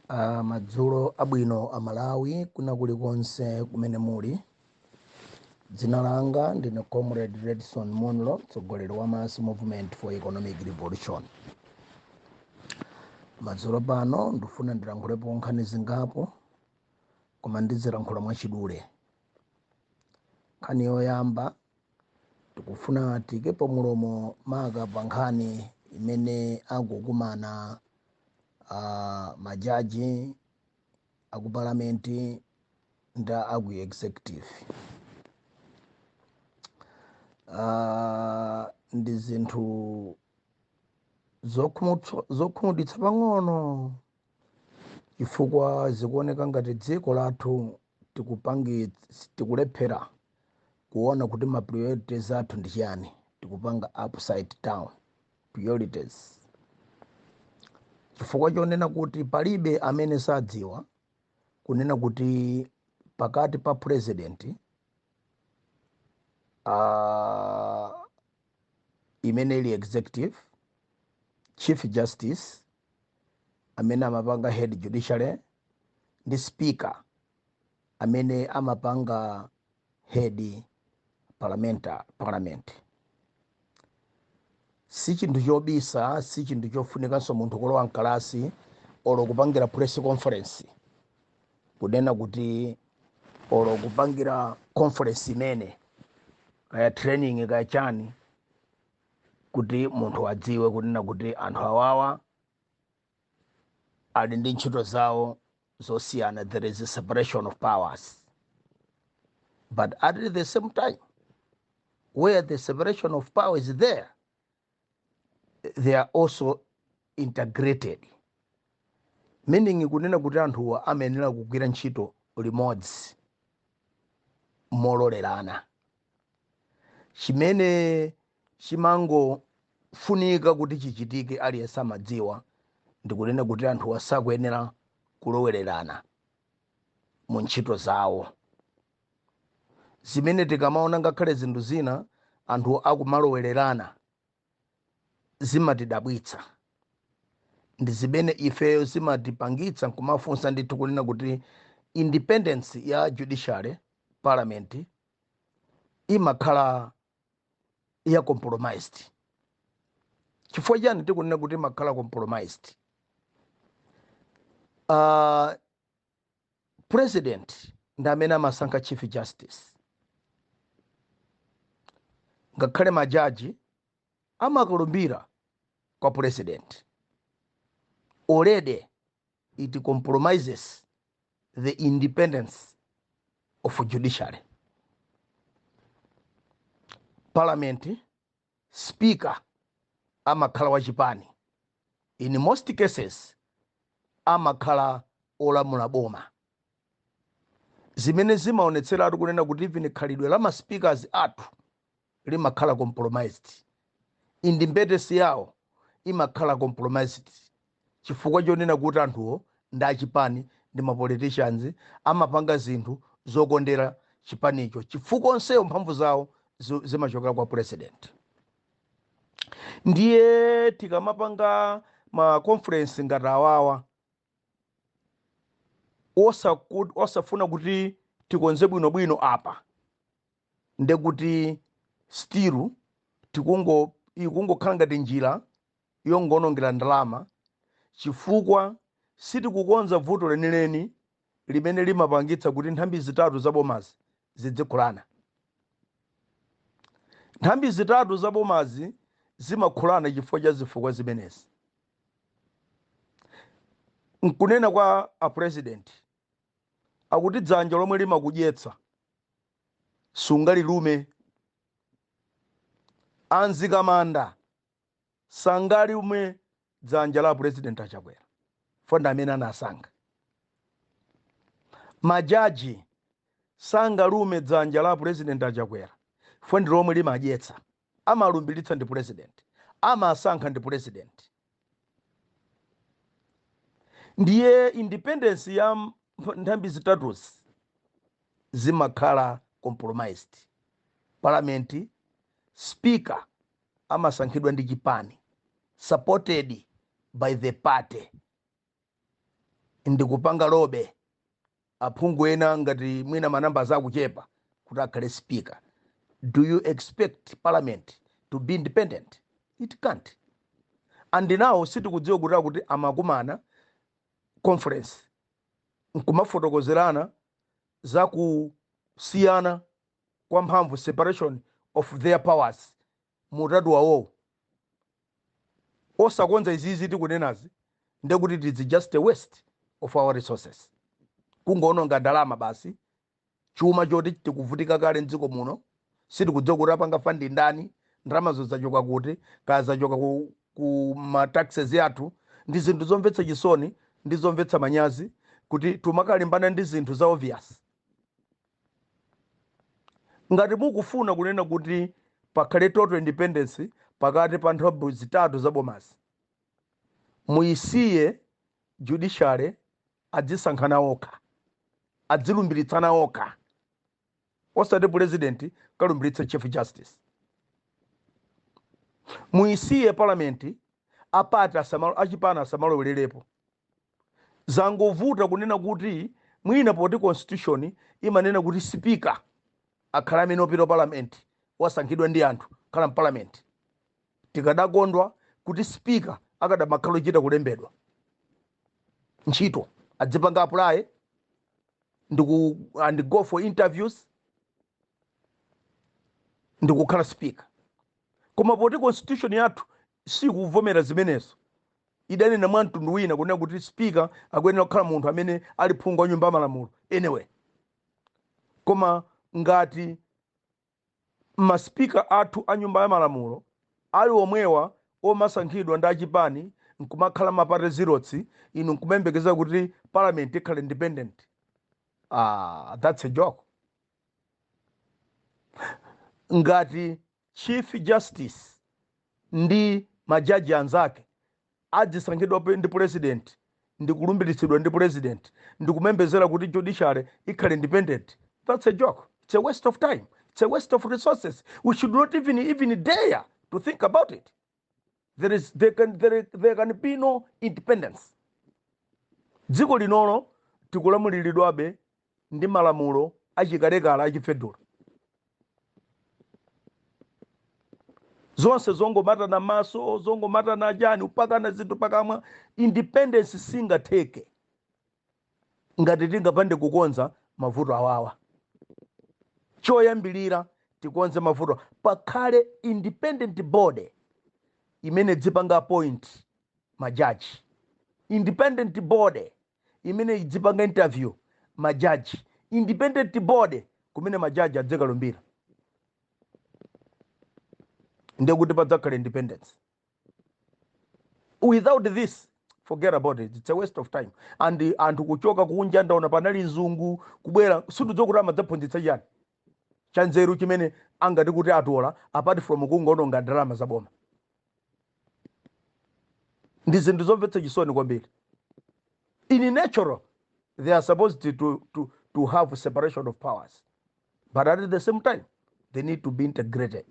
Madzulo abwino a Malawi kuna kulikonse kumene muli. Dzina langa ndine Comrade Redson Munlo, mtsogoleri wa Mass Movement for Economic Revolution. Madzulo pano ndifuna ndilankhulepo nkhani zingapo, koma ndizilankhula mwachidule. Nkhani yoyamba tikufuna tikepo mulomo maka pa nkhani imene akukumana majaji aku parliament nda aku executive. Ndi zinthu zokhumudwitsa pang'ono, chifukwa zikuoneka ngati dziko lathu tikulephera kuona kuti ma priorities athu ndi chani, tikupanga upside down priorities. Chifukwa chonena kuti palibe amene sadziwa kunena kuti pakati pa president imene ili executive, chief justice amene amapanga head judicial, ndi speaker amene amapanga head parliament. Si chinthu chobisa, si chinthu chofunikanso munthu kulowa mkalasi olo kupangira press conference kunena kuti olo kupangira conference imene kaya training kaya chani kuti munthu adziwe kunena kuti anthu awawa ali ndi ntchito zawo zosiyana. There is a separation of powers, but at the same time where the separation of power is there, they are also integrated, meaning kunena kuti anthuwa amenera kugwira ntchito limodzi mololerana. Chimene chimangofunika kuti chichitike aliyense amadziwa ndi kunena kuti anthuwa sakuyenera kulowererana mu ntchito zawo. Zimene tikamaona ngakhale zinthu zina anthu akumalowererana zimatidabwitsa, ndi zimene ifeyo zimatipangitsa kumafunsa ndithu kunena kuti independence ya judicial parliament imakhala ya compromised. Chifukwa chani tikunena kuti imakhala compromised? President ndi amene amasankha chief justice, ngakhale majaji amakalumbira kwa president. Already it compromises the independence of judiciary. Parliament speaker amakhala wachipani, in most cases amakhala olamula boma. Zimene zimaonetsera atu kunena kuti even khalidwe la ma speakers athu limakhala compromised, independence yawo imakhala compromised, chifukwa chonena kuti anthuwo ndi achipani ndi ma politicians amapanga zinthu zokondera chipanicho, chifukwa onseyo mphamvu zawo zimachokera kwa president. Ndiye tikamapanga ma conference ngati awawa osafuna kuti tikonze bwinobwino apa, nde kuti still ikungokhala ngati njira yongonongera ndalama, chifukwa sitikukonza vuto lenileni limene limapangitsa kuti nthambi zitatu zabomazi zidzikhulana. Nthambi zitatu zabomazi zimakhulana chifukwa cha zifukwa zimenezi. Nkunena kwa a president akuti dzanja lomwe limakudyetsa sungalilume, anzikamanda sangalume dzanja la president achakwera, fonda amene anasankha. Majaji sangalume dzanja la president achakwera, fondi lomwe limadyetsa. Amalumbiritsa ndi president, amasankha ndi president. Ndiye independence ya nthambi zitatuzi zimakhala compromised. Parliament speaker amasankhidwa ndi chipani, supported by the party. ndikupanga lobe aphungu ena ngati mwina manamba zakuchepa kuti akhale speaker. Do you expect parliament to be independent? It can't. And now sitikudziwa kuti amakumana conference nkumafotokozerana za kusiyana kwa mphamvu, separation of their powers mutatu wawo. Osakonza izizi tikunenazi ndekuti it's just a waste of our resources. Kungoononga ndalama basi, chuma choti tikuvutika kale mdziko muno, sitikudziwa kuti apanga fandi ndani, ndalama zachoka kuti kazachoka ku ma taxes yathu. Ndi zinthu zomvetsa chisoni, ndi zomvetsa manyazi kuti tumakalimbana ndi zinthu za obvious. Ngati mukufuna kunena kuti pakhale total independence pakati pa nthambi zitatu zabomasi, muyisiye judicial adzisankhana okha, adzilumbilitsana okha, osati president kalumbiritsa chief justice. Muyisiye parliament apata achipana asamalowererepo. Zangovuta kunena kuti mwina poti constitution imanena kuti speaker akhala amene opita parliament wasankhidwa ndi anthu khala parliament. Tikadakondwa kuti speaker akadamakhala ochita kulembedwa ntchito, adzipanga apply and go for interviews ndikukhala speaker. Koma poti constitution yathu sikuvomera zimenezo, idanena mwantundu wina kunena kuti speaker akuyenera kukhala munthu amene ali phungu wa nyumba malamulo. Anyway, koma ngati maspika athu a nyumba ya malamulo ali omwewa omasankhidwa ndi achipani nkumakhala mapate zerotsi, inu nkumembekeza kuti parliament ikhale independent, that's a joke. Ngati chief justice ndi majaji anzake adzisankhidwa ndi president, ndikulumbiritsidwa ndi president, ndikumembezera kuti judicial ikhale independent, that's a joke. It's a waste of time. It's a waste of resources. We should not even dare to think about it. There can be no independence. Dziko linono tikulamuliridwabe ndi malamulo achikalekala achifedula. Zonse zongomata na maso, zongomata na jani, upaka na zinthu pakamwa. Independence singatheke ngati tingapande kukonza mavuto awawa. Choyambilira tikonze mavuto, pakhale independent body imene dzipanga appoint majaji, independent body imene dzipanga interview majaji, independent body kumene majaji adzekalumbira. Ndekuti padzakhala independence. Without this, forget about it. It's a waste of time. And anthu kuchoka kunja ndaona panali nzungu kubwera sudzokuti amadzaphunzitsa chani chanzeru chimene angati kuti atola apart from kungononga ndalama zaboma. Ndi zinthu zomvetsa chisoni kwambiri. In natural, they are supposed to have separation of powers, but at the same time they need to be integrated,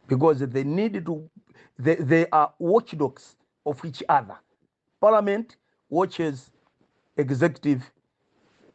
because they need to, they are watchdogs of each other. Parliament watches executive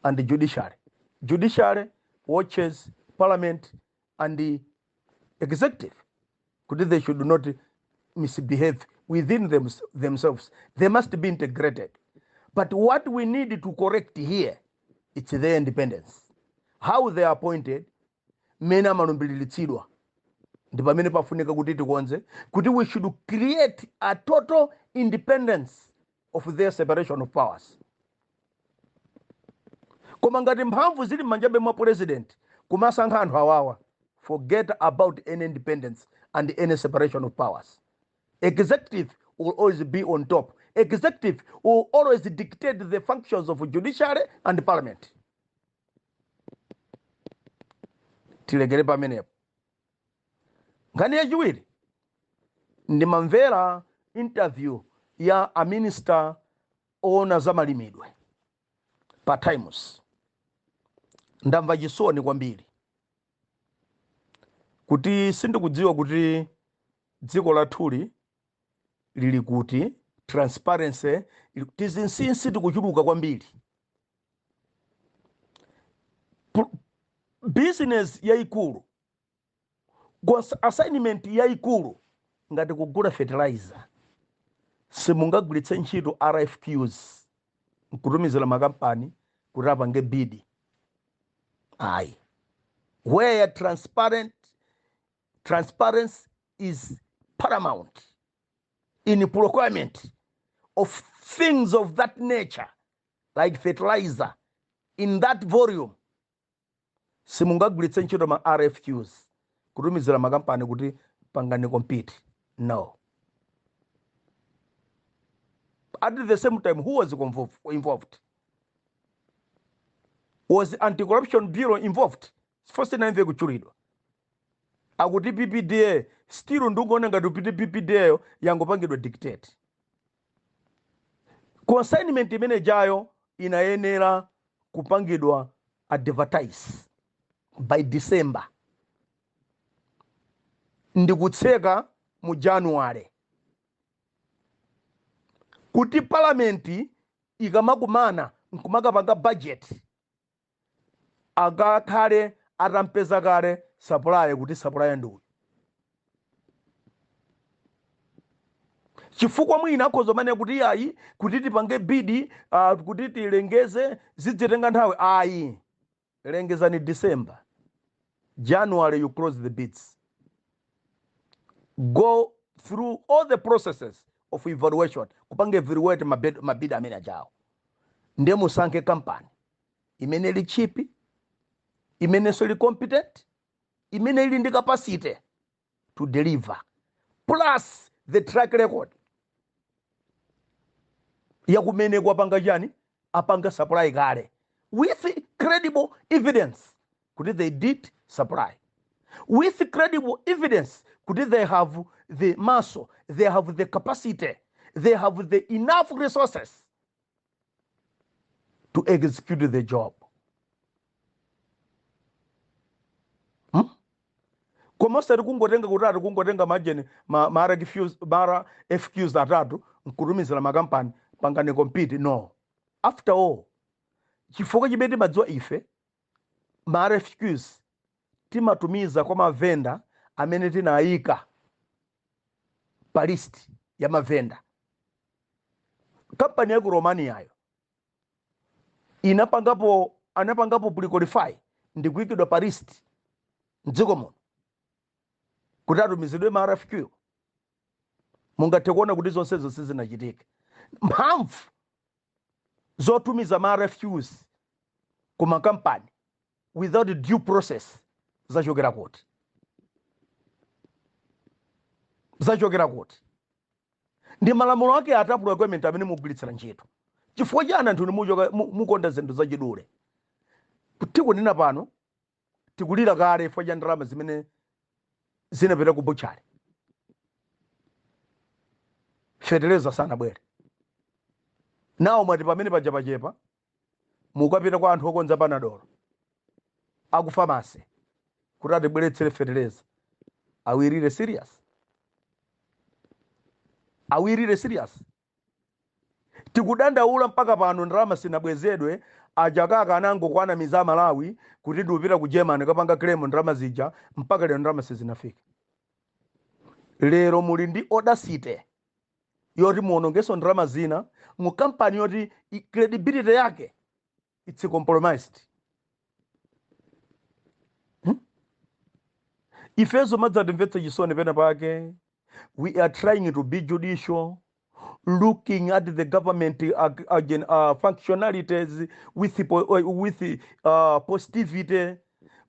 and the judiciary. Judiciary watches parliament and the executive. They should not misbehave within themselves. They must be integrated. But what we need to correct here, it's their independence. How they are appointed, mena malumbilitsidwa. Ndi pamene pafunika kuti tikonze kuti we should create a total independence of their separation of powers. Koma ngati mphamvu zili manjabe mwa president kumasankha anthu awawa, forget about any independence and any separation of powers. Executive will always be on top. Executive will always dictate the functions of judiciary and parliament. Tilegere pamenepo. Ngani yachiwiri ndimamvera interview ya a minister ona zamalimidwe pa Times. Ndamva chisoni kwambiri kuti sindikudziwa kuti dziko lathuli lili kuti transparency tizinsinsi tikuchuluka kwambiri. Business yaikulu, assignment yaikulu ngati kugula fertilizer, simungagwiritse ntchito RFQs nkutumizira makampani kuti apange bid. Ayi. Where transparency is paramount in procurement of things of that nature, like fertilizer, in that volume, simungagwiritse ntchito ma RFQs kutumizira makampani kuti pangani compete. No. At the same time, who was involved? Was the Anti-Corruption Bureau involved? First time they kuchulidwa. Akuti PPDA still ndungona ngati PPDA yangopangidwa dictate. Consignment imene jayo inayenera kupangidwa advertise by December. Ndikutseka mu January. Kuti parliament ikamakumana nkumakapanga budget, agakhale atampeza kale supply kuti supply nduyi. Chifukwa mwina akhoza mane kuti ayi kuti tipange bid, kuti tilengeze zidzetenga nthawi. Ayi, lengezani December. January you close the bids. Go through all the processes of evaluation kupanga evaluate mabid amene ajawo. Ndiye musankhe company imene ili cheap, imene so competent, imene ili ndi capacity to deliver, plus the track record ya kumene kwapanga chani apanga supply kale with credible evidence kuti they did supply, with credible evidence kuti they have the muscle, they have the capacity, they have the enough resources to execute the job. Koma sari kungotenga kutatu kungotenga majeni mara FQs atatu nkurumizira makampani pangane compete. No. After all, chifukwa chimene madziwa ife mara FQs timatumiza kwa mavenda amene tinayika pa list ya mavenda. Kampani ya Romania ayo anapangapo pre-qualify ndikuikidwa pa list mdziko muno kuti atumizidwe ma RFQ. Mungathe kuona kuti zonsezo sizinachitika. Mphamvu zotumiza ma RFQs kuma kampani without due process zachokera kuti. Ndi malamulo ake atapula government amene mugwiritsira ntchito. Chifukwa chana anthu mukonda zinthu zachidule. Tikunena pano tikulira kale chifukwa cha ndalama zimene zinapita ku buchari. Fertilizer sana bwere. Nawo mwati pamene pachepa mukapita kwa anthu okonza panadolo aku pharmacy kuti atibweretsere fertilizer. Awirire serious. Tikudandaula mpaka pano ndalama sinabwezedwe ajakaka anango kwana miza Malawi kuti ndupita ku Germany kapanga claim ndalama zija mpaka lero ndalama sizinafika. Lero muli ndi audacity yoti muonongeso ndalama zina mu company yoti credibility yake it's compromised. Ifezo madzatimvetsa chisoni pena pake. We are trying to be judicial, looking at the government functionalities with positivity,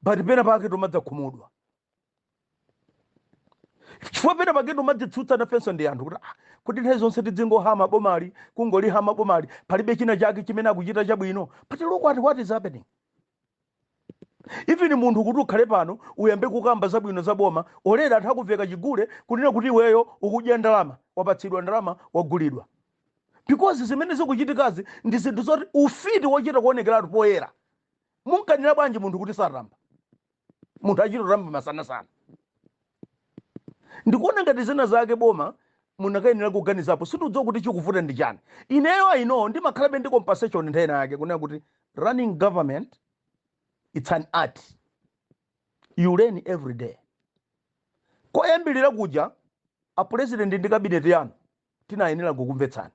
but pena pake tomadza kumudwa. Chifukwa pena pake tomadzitsutsa na fenso ndi anthu kuti nthawi zonse tidzingohama bomali kungolihama bomali palibe china chake chimene akuchita chabwino. But look at what is happening. Even munthu kuti ukhale pano uyambe kukamba zabwino zaboma olera anthu akuveka chigule kunena kuti iweyo ukudya ndalama, wapatsidwa ndalama, wagulidwa. Because zimene zikuchitikazi ndi zinthu zoti ufiti wochita kuonekeratu poyera. Munkanira bwanji munthu kuti saramba. Munthu achita ramba masana sana. Ndikuona ngati zina zake boma munakayenera kuganizapo situdziwa kuti chikuvuta ndi chani. Ineyo I know ndimakhalabe ndi compensation nthena yake kunena kuti running government it's an art you learn every day. Koyambirira kuja a president ndi cabinet yanu tinayenera kukumvetsani,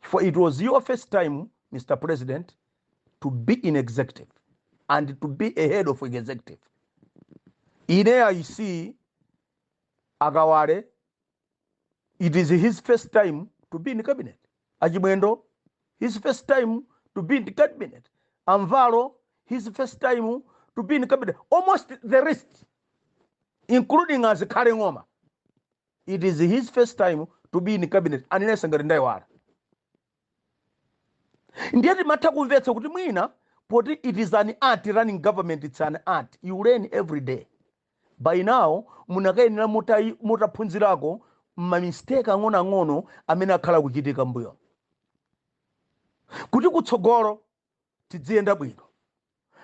for it was your first time Mr. President to be in executive and to be a head of executive. Ine I see Agaware, it is his first time to be in the cabinet. Ajimwendo, his first time to be in the cabinet. Amvalo, his first time to be in the cabinet. Almost the rest, including as Karingoma, it is his first time to be in the cabinet. Anines Sangarindaiwara. Ndiati matakumvetsa kuti mwina poti it is an art running government, it's an art you learn every day. By now munakayenera mutaphunzirako mistake ang'ono amene akhala kuchitika mbuyo kuti kutsogolo tidziyenda bwino.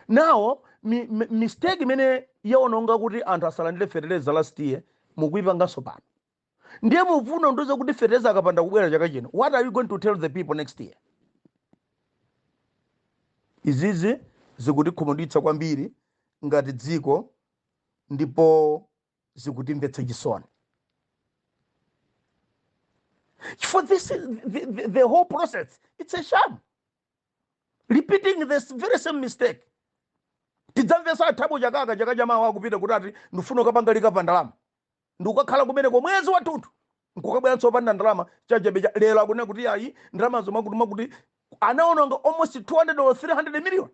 Now mistake imene yaononga kuti anthu asalandire fertilizer last year mukuipanganso pano. Ndiye mufuna ndoze kuti fertilizer akapanda kubwera chaka chino, what are you going to tell the people next year? Izizi zikutikhumudwitsa kwambiri ngati dziko ndipo zikutimvetsa chisoni. For this the whole process, it's a sham. Repeating this very same mistake. Tidzamvesa athabu chakaka chaka chama wakupita kuti ati ndifuna kapangalika pa ndalama. Ndikukhala kumene kwa mwezi wathunthu. Nkukabwera tsopanda ndalama chachabe lero akune kuti ayi ndalama zomakutuma kuti anaononga almost 200 or 300 million.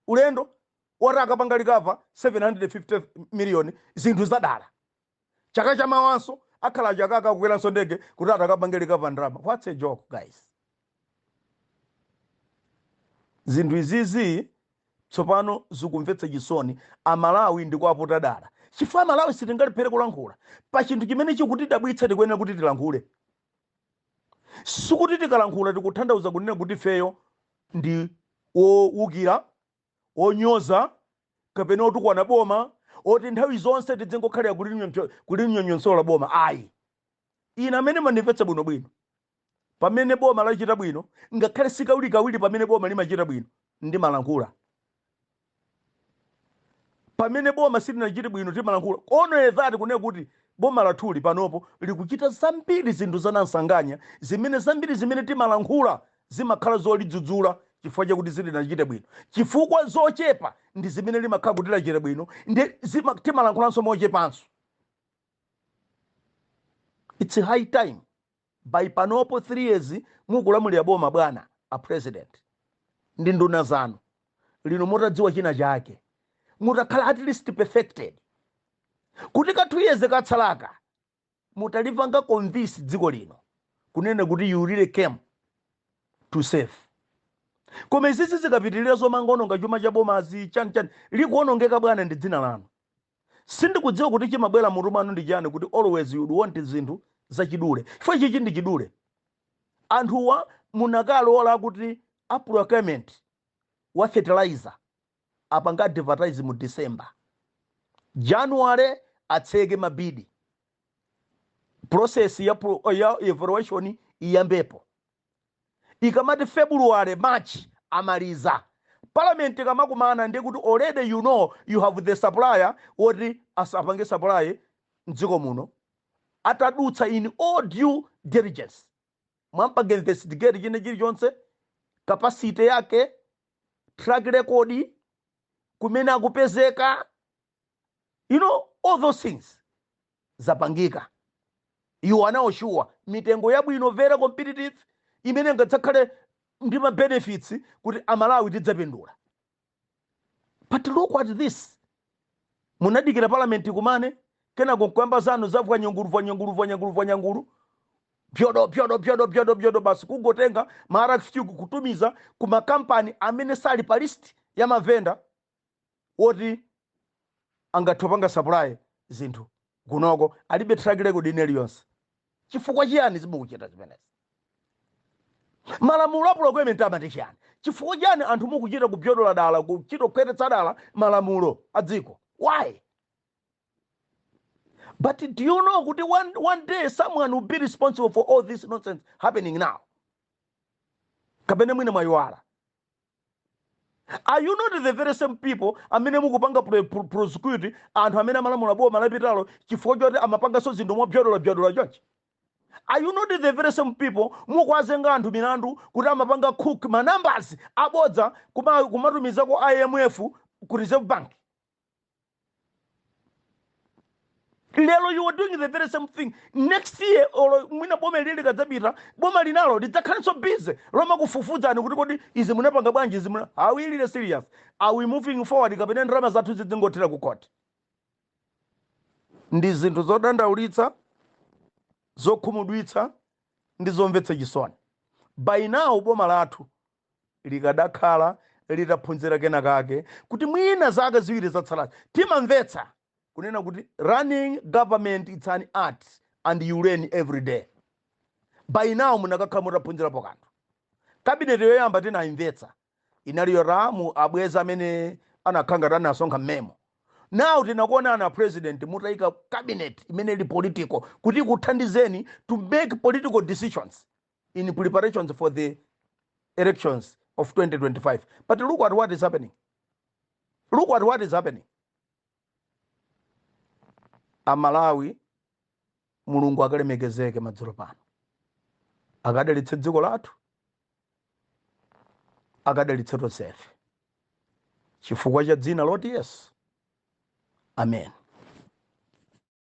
Ulendo ora akapangalika pa 750 million zinthu zadala. Chaka chama wanso akhala chakaka kukwera ndege kuti atakapangalika pa ndalama. What's a joke, guys? Zinthu izizi tsopano zikumvetsa chisoni. Amalawi ndikuaputa dala. Chifukwa Malawi sitingaliphere kulankhula pa chinthu chimene chikutidabwitsa tikuyenera kuti tilankhule. Sikuti tikalankhula tikutanthauza kunena kuti feyo ndi owukira, onyoza, kapena otukwana boma, oti nthawi zonse tidzingokhalira kuli nyonyonsola boma. Ayi, ine amene mandimvetsa bwinobwino pamene boma lachita bwino, ngakhale sikawirikawiri pamene boma limachita bwino ndimalankhula. Pamene boma silinachite bwino timalankhula. Ono ezati kunena kuti boma lathuli panopo likuchita zambiri zinthu zanansanganya zimene zambiri zimene timalankhula zimakhala zolidzudzula chifukwa chakuti silinachite bwino. Chifukwa zochepa ndi zimene limakhala kuti lachita bwino ndi timalankhulanso mochepanso. It's a high time. By panopo 3 years mukulamulira boma bwana a president ndi nduna zanu lino mutadziwa china chake, mutakhala at least perfected kuti ka 2 years katsalaka mutalipanga convince dziko lino kunena kuti you really came to save. Koma izizi zikapitirira zomangononga chuma cha boma chani likuonongeka bwana ndi dzina lanu. Sindikudziwa kuti chimabwera mutu mwanu ndi chani kuti always you want zinthu zachidule. Chifukwa chichi ndi chidule. Anthuwa munakalola kuti a procurement wa fertilizer apanga advertise mu December. January atseke mabidi. Process ya evaluation iyambepo. Ikamati February, March amaliza. Parliament kamakumana ndi kuti already you know you have the supplier oti asapange supply mdziko muno. Atadutsa in all due diligence. Mwampanga investigate chine chilichonse, capacity yake, track record, kumene akupezeka, you know, all those things zapangika. You are now sure mitengo yabwino very competitive imene ngatsakhale ndi ma benefits kuti amalawi tidzapindula. But look at this. Munadikira parliament kumane kena kukwamba zanu zavwa nyanguru pyodo basi kugotenga mara kutumiza kuma company amene sali pa list ya mavenda oti angatopanga supply zinthu kunoko alibe track record ineliyonse. Chifukwa chiyani zimukuchita zimenezi? Malamulo a procurement amati chiyani? Chifukwa chiyani anthu mukuchita kupyodola dala kuchita kukwetetsa dala malamulo a dziko? Why? But do you know that one day someone will be responsible for all this nonsense happening now? Kapene mwine mwayiwala. Are you not the very same people amene mukupanga prosecute anthu amene amalamula boma malapitalo chifukwa choti amapanga so zinthu mobyodola chonchi? Are you not the very same people mukwazenga anthu milandu kuti amapanga cook numbers abodza kumatumiza ku IMF ku Reserve Bank? Lelo you are doing the very same thing. Next year or mwina boma lili kadzapita boma linalo lidzakhalenso busy loma kufufudzani kuti kodi izi munapanga bwanji izi muna. Are we really serious? Are we moving forward kapena ndrama zathu zidzingothera ku court? Ndi zinthu zodandaulitsa zokhumudwitsa ndi zomvetsa chisoni. By now boma lathu likadakhala litaphunzira kenakake kuti mwina zaka ziwiri zatsalazi timamvetsa kunena kuti running government it's an art and you learn every day. By now munakakhala mutaphunzirapo kanthu. Cabinet yoyamba tinayimvetsa inaliyo ramu abweza amene anakhanga anasonkha memo. Now tinakuona ana president mutayika cabinet imene ili political kuti kuthandizeni to make political decisions in preparations for the elections of 2025. But look at what is happening. Look at what is happening. Amalawi mulungu akalemekezeke madzulo pano. Akadalitse dziko lathu. Akadalitse tonsefe. Chifukwa cha dzina loti Yesu. Amen.